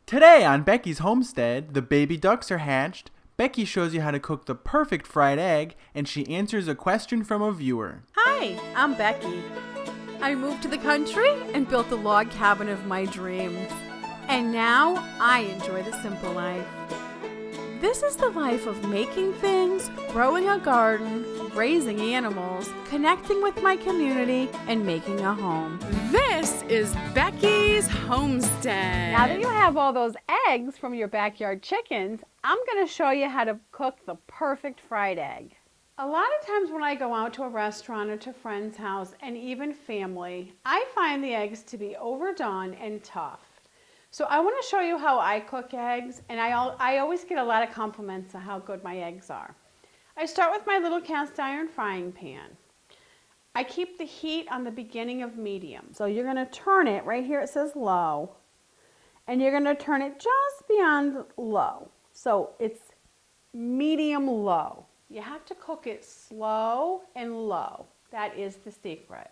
Today on Becky's Homestead, the baby ducks are hatched, Becky shows you how to cook the perfect fried egg, and she answers a question from a viewer. Hi, I'm Becky. I moved to the country and built the log cabin of my dreams. And now I enjoy the simple life. This is the life of making things, growing a garden, raising animals, connecting with my community, and making a home. This is Becky's Homestead. Now that you have all those eggs from your backyard chickens, I'm going to show you how to cook the perfect fried egg. A lot of times when I go out to a restaurant or to a friend's house, and even family, I find the eggs to be overdone and tough. So I want to show you how I cook eggs, and I always get a lot of compliments on how good my eggs are. I start with my little cast iron frying pan. I keep the heat on the beginning of medium. So you're going to turn it, right here it says low, and you're going to turn it just beyond low. So it's medium low. You have to cook it slow and low. That is the secret.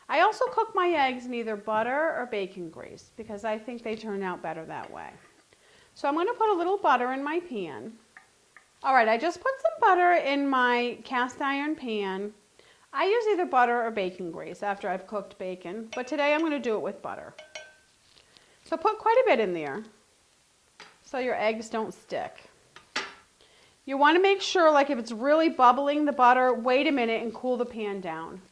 I also cook my eggs in either butter or bacon grease because I think they turn out better that way. So I'm going to put a little butter in my pan. All right, I just put some butter in my cast iron pan. I use either butter or bacon grease after I've cooked bacon, but today I'm going to do it with butter. So put quite a bit in there so your eggs don't stick. You want to make sure, like if it's really bubbling, the butter, wait a minute and cool the pan down.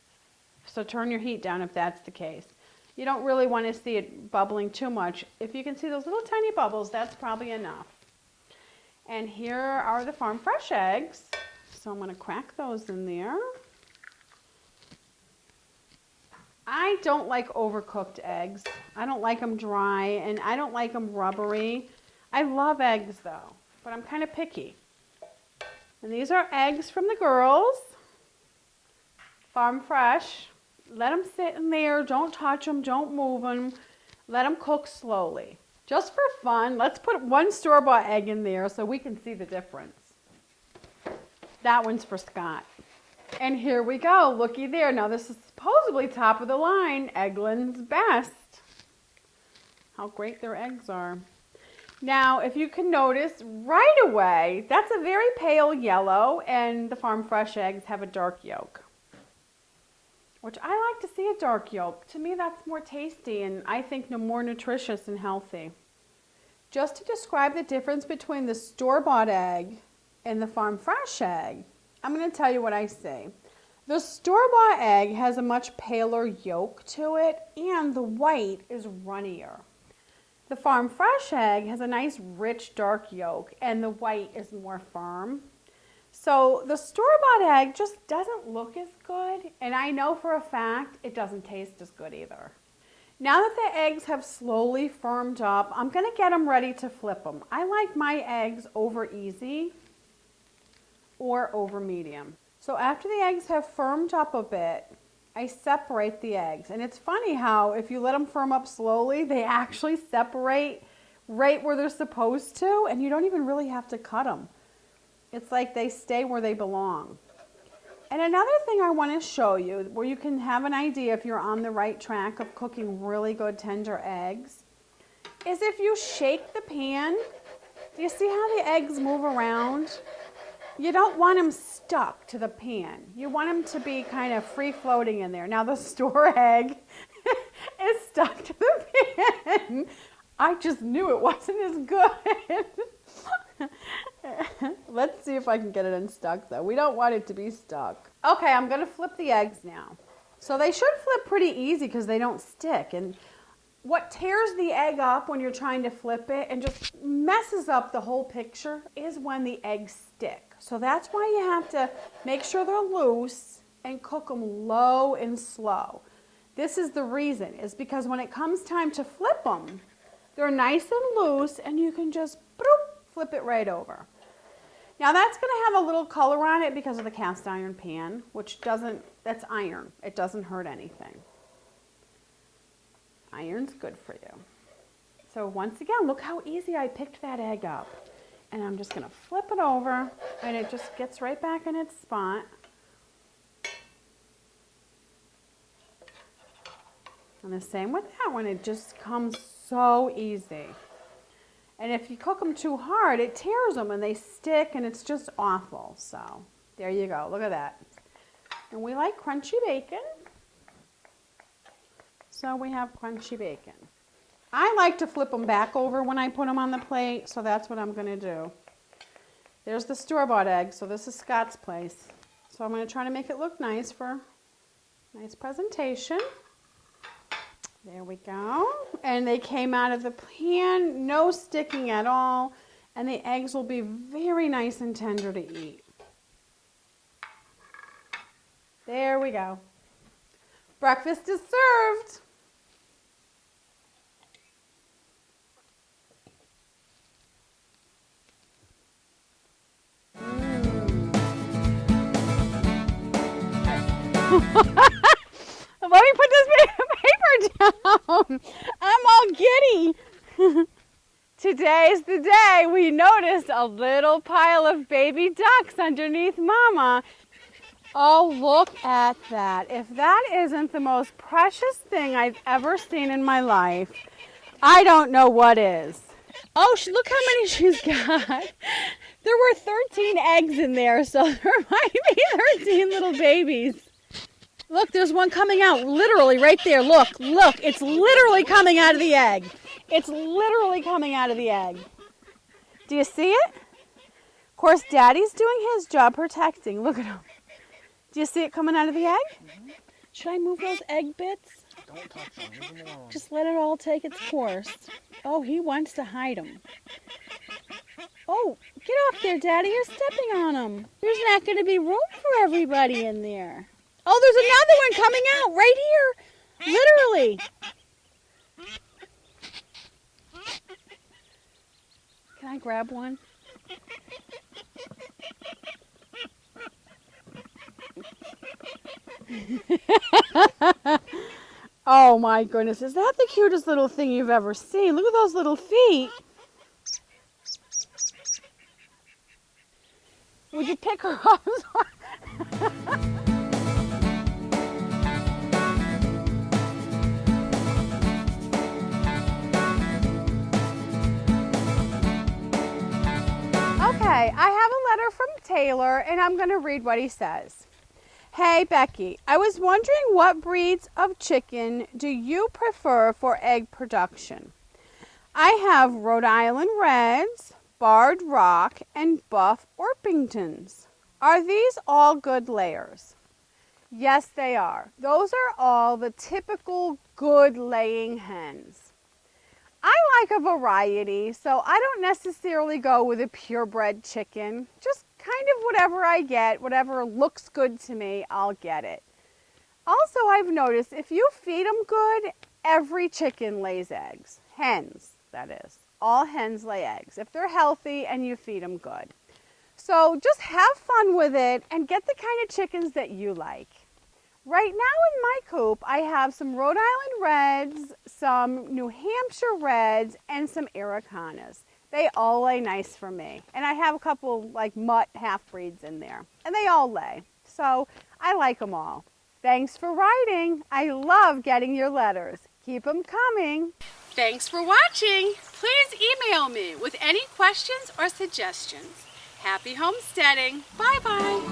So turn your heat down if that's the case. You don't really want to see it bubbling too much. If you can see those little tiny bubbles, that's probably enough. And here are the farm fresh eggs. So I'm going to crack those in there. I don't like overcooked eggs. I don't like them dry, and I don't like them rubbery. I love eggs though, but I'm kind of picky. And these are eggs from the girls. Farm fresh. Let them sit in there. Don't touch them. Don't move them. Let them cook slowly. Just for fun, let's put one store-bought egg in there so we can see the difference. That one's for Scott. And here we go. Looky there. Now this is supposedly top of the line. Eggland's Best. How great their eggs are. Now, if you can notice right away, that's a very pale yellow, and the farm fresh eggs have a dark yolk, which I like to see a dark yolk. To me, that's more tasty and I think more nutritious and healthy. Just to describe the difference between the store-bought egg and the farm fresh egg, I'm going to tell you what I see. The store-bought egg has a much paler yolk to it, and the white is runnier. The farm fresh egg has a nice rich dark yolk, and the white is more firm. So the store-bought egg just doesn't look as good, and I know for a fact it doesn't taste as good either. Now that the eggs have slowly firmed up, I'm going to get them ready to flip them. I like my eggs over easy or over medium. So after the eggs have firmed up a bit, I separate the eggs. And it's funny how if you let them firm up slowly, they actually separate right where they're supposed to, and you don't even really have to cut them. It's like they stay where they belong. And another thing I want to show you, where you can have an idea if you're on the right track of cooking really good tender eggs, is if you shake the pan. Do you see how the eggs move around? You don't want them stuck to the pan. You want them to be kind of free floating in there. Now the store egg is stuck to the pan. I just knew it wasn't as good. Let's see if I can get it unstuck though. We don't want it to be stuck. Okay, I'm going to flip the eggs now. So they should flip pretty easy because they don't stick. And what tears the egg up when you're trying to flip it and just messes up the whole picture is when the eggs stick. So that's why you have to make sure they're loose and cook them low and slow. This is the reason, is because when it comes time to flip them, they're nice and loose and you can just flip it right over. Now that's going to have a little color on it because of the cast iron pan, which that's iron. It doesn't hurt anything. Iron's good for you. So once again, look how easy I picked that egg up. And I'm just going to flip it over and it just gets right back in its spot. And the same with that one, it just comes so easy. And if you cook them too hard, it tears them and they stick and it's just awful. So there you go. Look at that. And we like crunchy bacon. So we have crunchy bacon. I like to flip them back over when I put them on the plate, so that's what I'm going to do. There's the store-bought egg, so this is Scott's place. So I'm going to try to make it look nice for nice presentation. There we go. And they came out of the pan, no sticking at all, and the eggs will be very nice and tender to eat. There we go. Breakfast is served. Let me put this paper down. I'm all giddy. Today's the day we noticed a little pile of baby ducks underneath Mama. Oh, look at that. If that isn't the most precious thing I've ever seen in my life, I don't know what is. Oh, look how many she's got. There were 13 eggs in there, so there might be 13 little babies. Look, there's one coming out, literally right there. Look, it's literally coming out of the egg. It's literally coming out of the egg. Do you see it? Of course, Daddy's doing his job protecting. Look at him. Do you see it coming out of the egg? Mm-hmm. Should I move those egg bits? Don't touch them. Leave them alone. Just let it all take its course. Oh, he wants to hide them. Oh, get off there, Daddy. You're stepping on them. There's not going to be room for everybody in there. Oh, there's another one coming out right here. Literally. Can I grab one? Oh my goodness, is that the cutest little thing you've ever seen? Look at those little feet. Would you pick her up? Okay, I have a letter from Taylor and I'm going to read what he says. Hey Becky, I was wondering what breeds of chicken do you prefer for egg production? I have Rhode Island Reds, Barred Rock, and Buff Orpingtons. Are these all good layers? Yes, they are. Those are all the typical good laying hens. I like a variety, so I don't necessarily go with a purebred chicken. Just kind of whatever I get, whatever looks good to me, I'll get it. Also, I've noticed if you feed them good, every chicken lays eggs. Hens, that is. All hens lay eggs if they're healthy and you feed them good. So just have fun with it and get the kind of chickens that you like. Right now in my coop, I have some Rhode Island Reds, some New Hampshire Reds, and some Aracanas. They all lay nice for me. And I have a couple like mutt half-breeds in there. And they all lay. So I like them all. Thanks for writing. I love getting your letters. Keep them coming. Thanks for watching. Please email me with any questions or suggestions. Happy homesteading. Bye-bye.